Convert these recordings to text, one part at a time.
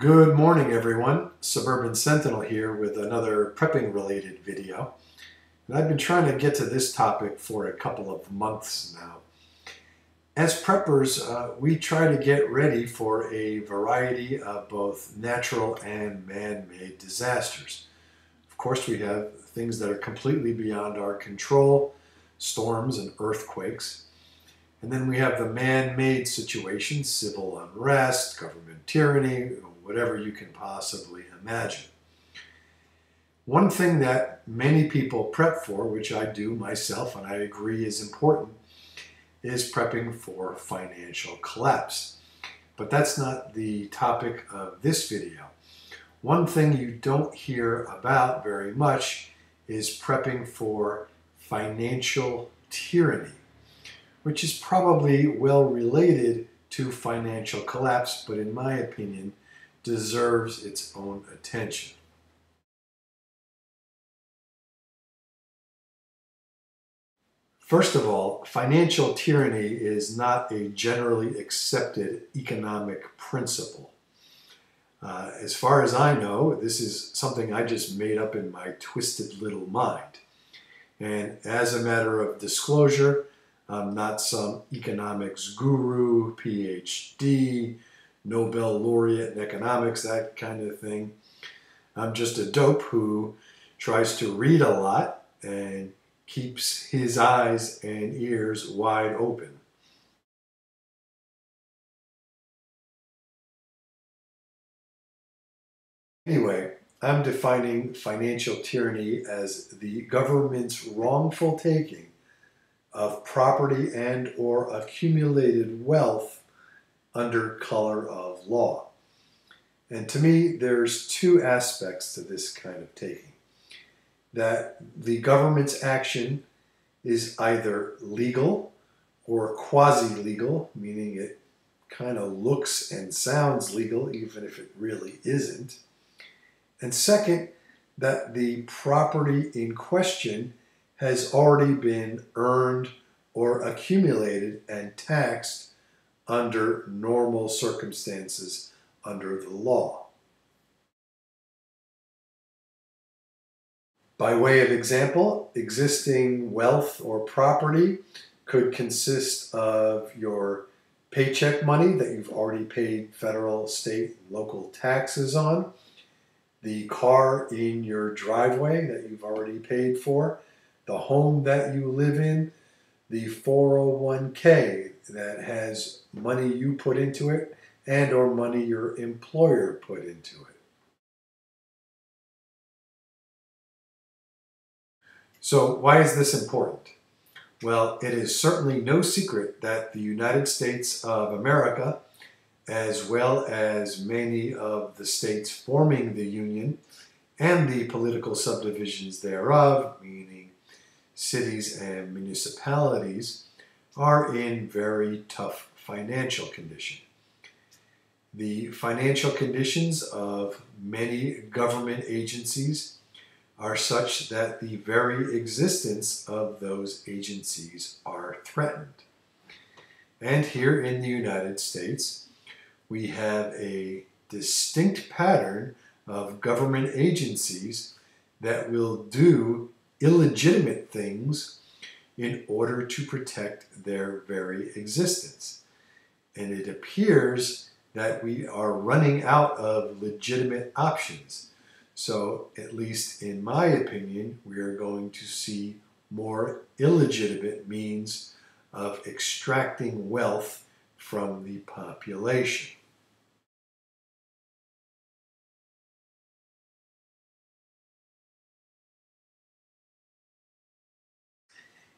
Good morning, everyone. Suburban Sentinel here with another prepping related video. And I've been trying to get to this topic for a couple of months now. As preppers, we try to get ready for a variety of both natural and man-made disasters. Of course, we have things that are completely beyond our control, storms and earthquakes. And then we have the man-made situations, civil unrest, government tyranny, whatever you can possibly imagine. One thing that many people prep for, which I do myself and I agree is important, is prepping for financial collapse. But that's not the topic of this video. One thing you don't hear about very much is prepping for financial tyranny, which is probably well related to financial collapse, but in my opinion, deserves its own attention. First of all, financial tyranny is not a generally accepted economic principle. As far as I know, this is something I just made up in my twisted little mind. And as a matter of disclosure, I'm not some economics guru, PhD, Nobel laureate in economics, that kind of thing. I'm just a dope who tries to read a lot and keeps his eyes and ears wide open. Anyway, I'm defining financial tyranny as the government's wrongful taking of property and or accumulated wealth under color of law. And to me, there's two aspects to this kind of taking. That the government's action is either legal or quasi-legal, meaning it kind of looks and sounds legal even if it really isn't. And second, that the property in question has already been earned or accumulated and taxed under normal circumstances under the law. By way of example, existing wealth or property could consist of your paycheck money that you've already paid federal, state, and local taxes on, the car in your driveway that you've already paid for, the home that you live in, the 401k that has money you put into it and or money your employer put into it. So why is this important? Well, it is certainly no secret that the United States of America, as well as many of the states forming the Union and the political subdivisions thereof, meaning cities and municipalities, are in very tough financial condition. The financial conditions of many government agencies are such that the very existence of those agencies are threatened. And here in the United States, we have a distinct pattern of government agencies that will do illegitimate things in order to protect their very existence. And it appears that we are running out of legitimate options. So, at least in my opinion, we are going to see more illegitimate means of extracting wealth from the population.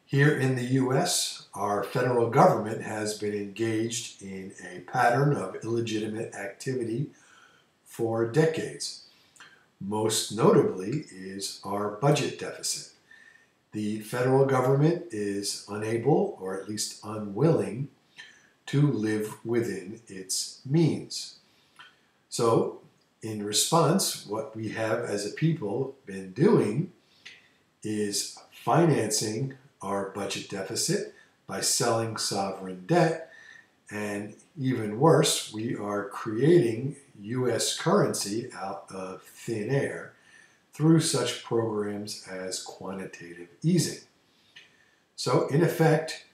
Here in the U.S., our federal government has been engaged in a pattern of illegitimate activity for decades. Most notably is our budget deficit. The federal government is unable, or at least unwilling, to live within its means. So, in response, what we have as a people been doing is financing our budget deficit by selling sovereign debt, and even worse, we are creating U.S. currency out of thin air through such programs as quantitative easing. So, in effect,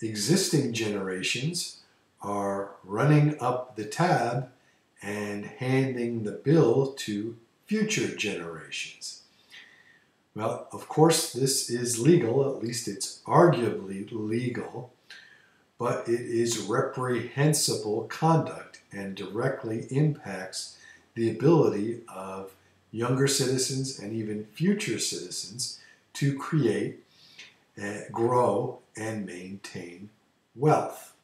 existing generations are running up the tab and handing the bill to future generations. Well, of course, this is legal, at least it's arguably legal, but it is reprehensible conduct and directly impacts the ability of younger citizens and even future citizens to create, grow, and maintain wealth.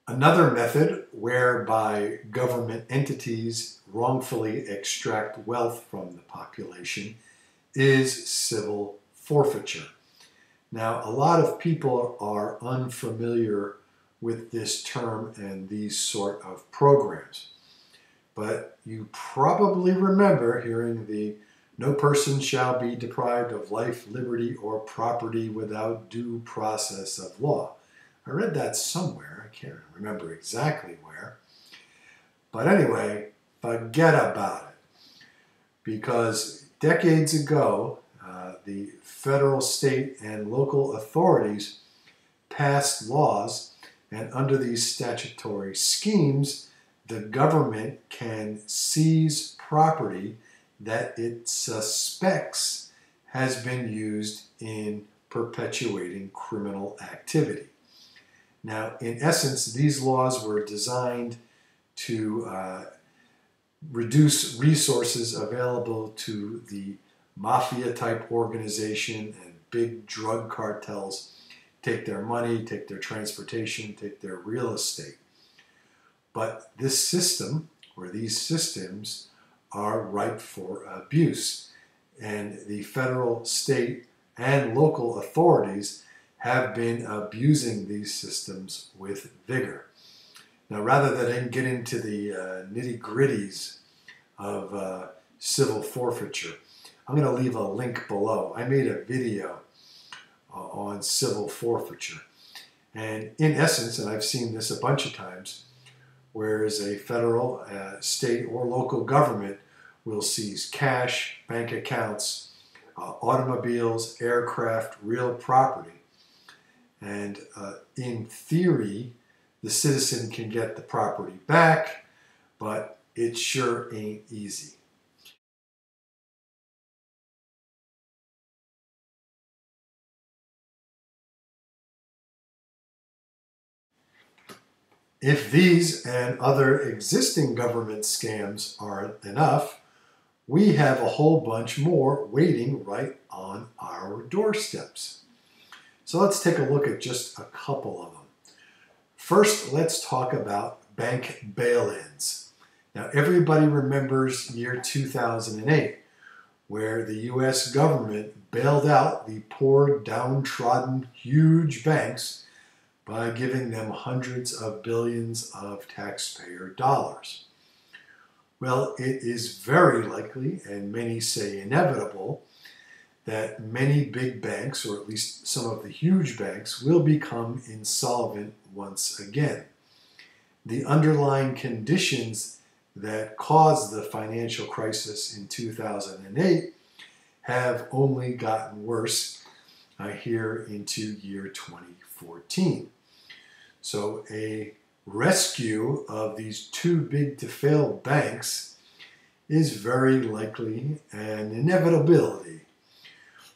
Another method whereby government entities wrongfully extract wealth from the population is civil forfeiture. Now, a lot of people are unfamiliar with this term and these sort of programs, but you probably remember hearing the "no person shall be deprived of life, liberty, or property without due process of law." I read that somewhere. I can't remember exactly where. But anyway, forget about it. Because decades ago, the federal, state, and local authorities passed laws, and under these statutory schemes, the government can seize property that it suspects has been used in perpetuating criminal activity. Now, in essence, these laws were designed to reduce resources available to the mafia-type organization and big drug cartels, take their money, take their transportation, take their real estate. But this system, or these systems, are ripe for abuse, and the federal, state, and local authorities have been abusing these systems with vigor. Now, rather than get into the nitty-gritties of civil forfeiture, I'm going to leave a link below. I made a video on civil forfeiture. And in essence, and I've seen this a bunch of times, whereas a federal, state, or local government will seize cash, bank accounts, automobiles, aircraft, real property. And in theory, the citizen can get the property back, but it sure ain't easy. If these and other existing government scams aren't enough, we have a whole bunch more waiting right on our doorsteps. So let's take a look at just a couple of them. First, let's talk about bank bail-ins. Now, everybody remembers year 2008, where the U.S. government bailed out the poor, downtrodden, huge banks by giving them hundreds of billions of taxpayer dollars. Well, it is very likely, and many say inevitable, that many big banks, or at least some of the huge banks, will become insolvent once again. The underlying conditions that caused the financial crisis in 2008 have only gotten worse here into year 2014. So a rescue of these too big to fail banks is very likely an inevitability.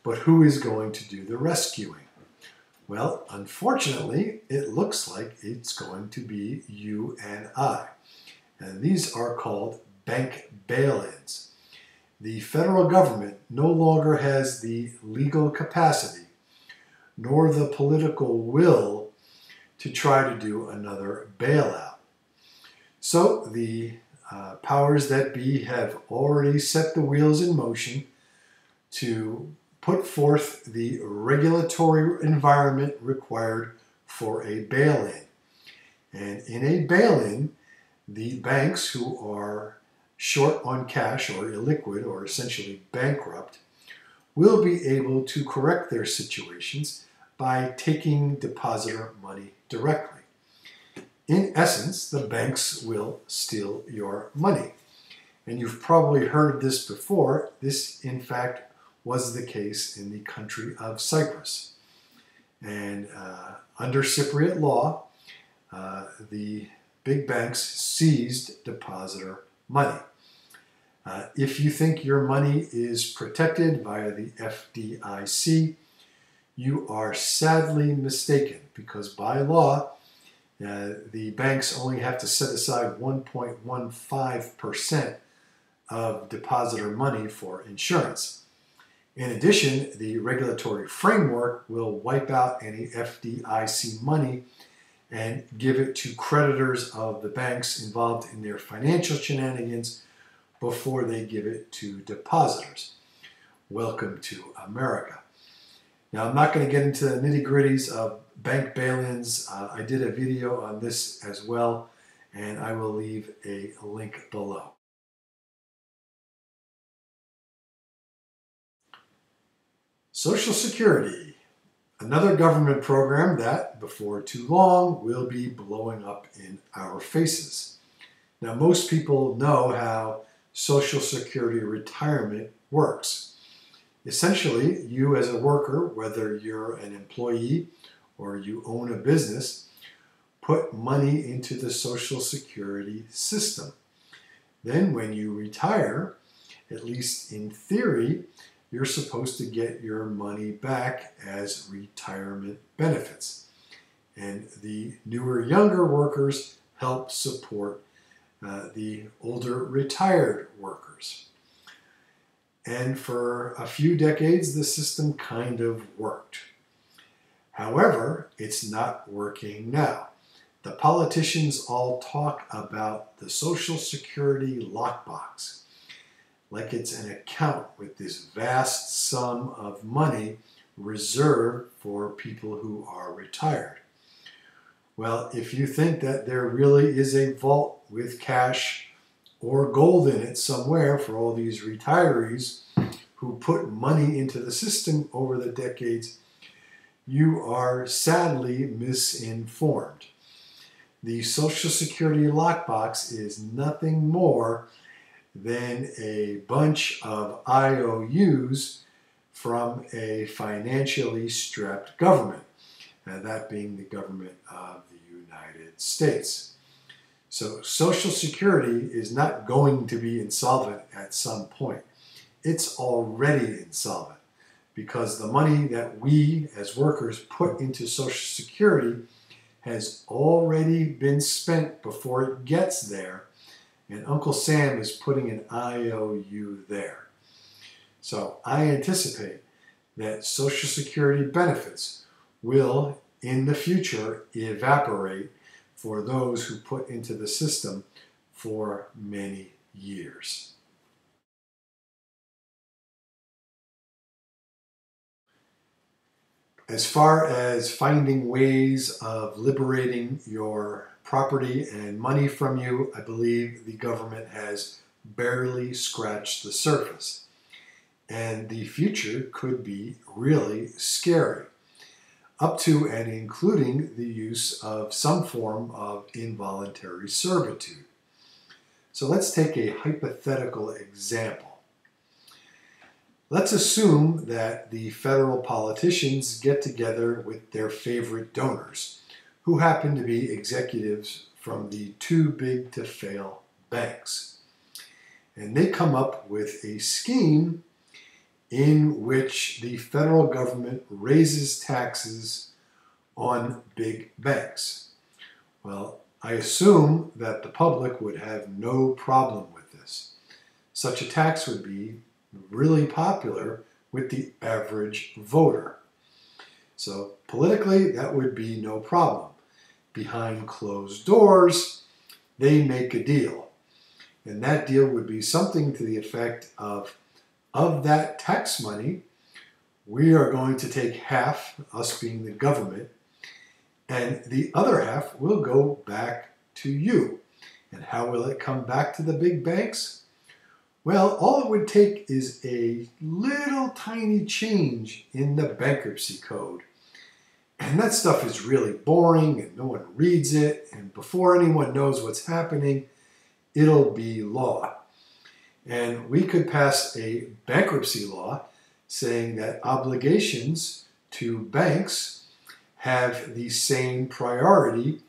But who is going to do the rescuing? Well, unfortunately, it looks like it's going to be you and I. And these are called bank bail-ins. The federal government no longer has the legal capacity nor the political will to try to do another bailout. So the powers that be have already set the wheels in motion to put forth the regulatory environment required for a bail-in. And in a bail-in, the banks who are short on cash or illiquid or essentially bankrupt will be able to correct their situations by taking depositor money directly. In essence, the banks will steal your money. And you've probably heard this before. This, in fact, was the case in the country of Cyprus. And under Cypriot law, the big banks seized depositor money. If you think your money is protected via the FDIC, you are sadly mistaken, because by law, the banks only have to set aside 1.15% of depositor money for insurance. In addition, the regulatory framework will wipe out any FDIC money and give it to creditors of the banks involved in their financial shenanigans before they give it to depositors. Welcome to America. Now, I'm not going to get into the nitty-gritties of bank bail-ins. I did a video on this as well, and I will leave a link below. Social Security, another government program that, before too long, will be blowing up in our faces. Now, most people know how Social Security retirement works. Essentially, you as a worker, whether you're an employee or you own a business, put money into the Social Security system. Then when you retire, at least in theory, you're supposed to get your money back as retirement benefits. And the newer, younger workers help support the older, retired workers. And for a few decades, the system kind of worked. However, it's not working now. The politicians all talk about the Social Security lockbox, like it's an account with this vast sum of money reserved for people who are retired. Well, if you think that there really is a vault with cash or gold in it somewhere for all these retirees who put money into the system over the decades, you are sadly misinformed. The Social Security lockbox is nothing more than a bunch of IOUs from a financially strapped government, that being the government of the United States. So Social Security is not going to be insolvent at some point. It's already insolvent, because the money that we as workers put into Social Security has already been spent before it gets there, and Uncle Sam is putting an IOU there. So I anticipate that Social Security benefits will, in the future, evaporate for those who put into the system for many years. As far as finding ways of liberating your property and money from you, I believe the government has barely scratched the surface. And the future could be really scary, up to and including the use of some form of involuntary servitude. So let's take a hypothetical example. Let's assume that the federal politicians get together with their favorite donors, who happen to be executives from the too-big-to-fail banks. And they come up with a scheme in which the federal government raises taxes on big banks. Well, I assume that the public would have no problem with this. Such a tax would be really popular with the average voter. So politically, that would be no problem. Behind closed doors, they make a deal. And that deal would be something to the effect of that tax money, we are going to take half, us being the government, and the other half will go back to you. And how will it come back to the big banks? Well, all it would take is a little tiny change in the bankruptcy code. And that stuff is really boring and no one reads it. And before anyone knows what's happening, it'll be law. And we could pass a bankruptcy law saying that obligations to banks have the same priority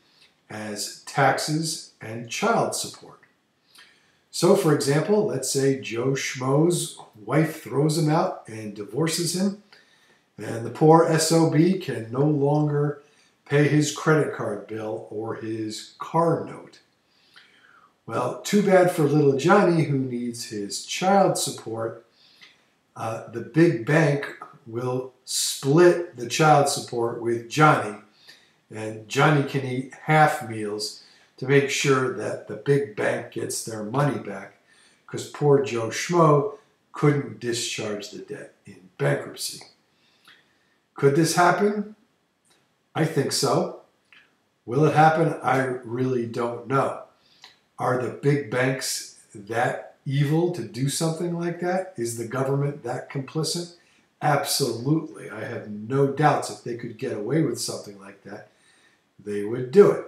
as taxes and child support. So, for example, let's say Joe Schmo's wife throws him out and divorces him, and the poor SOB can no longer pay his credit card bill or his car note. Well, too bad for little Johnny who needs his child support. The big bank will split the child support with Johnny, and Johnny can eat half meals to make sure that the big bank gets their money back, because poor Joe Schmo couldn't discharge the debt in bankruptcy. Could this happen? I think so. Will it happen? I really don't know. Are the big banks that evil to do something like that? Is the government that complicit? Absolutely. I have no doubts if they could get away with something like that, they would do it.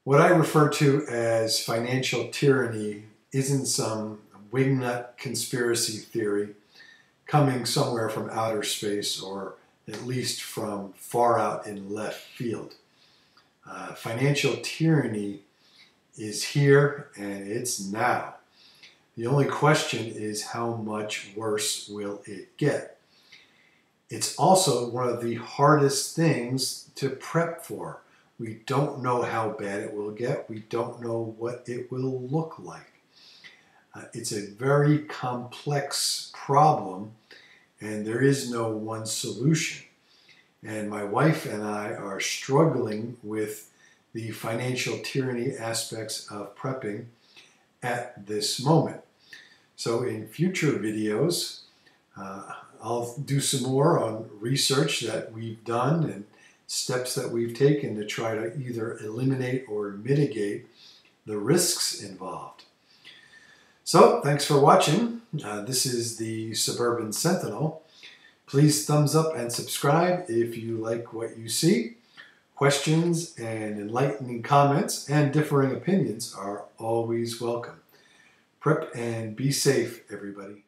What I refer to as financial tyranny isn't some wingnut conspiracy theory coming somewhere from outer space, or at least from far out in left field. Financial tyranny is here and it's now. The only question is how much worse will it get? It's also one of the hardest things to prep for. We don't know how bad it will get. We don't know what it will look like. It's a very complex problem, and there is no one solution. And my wife and I are struggling with the financial tyranny aspects of prepping at this moment. So in future videos, I'll do some more on research that we've done and steps that we've taken to try to either eliminate or mitigate the risks involved. So, thanks for watching. This is the Suburban Sentinel. Please thumbs up and subscribe if you like what you see. Questions and enlightening comments and differing opinions are always welcome. Prep and be safe, everybody.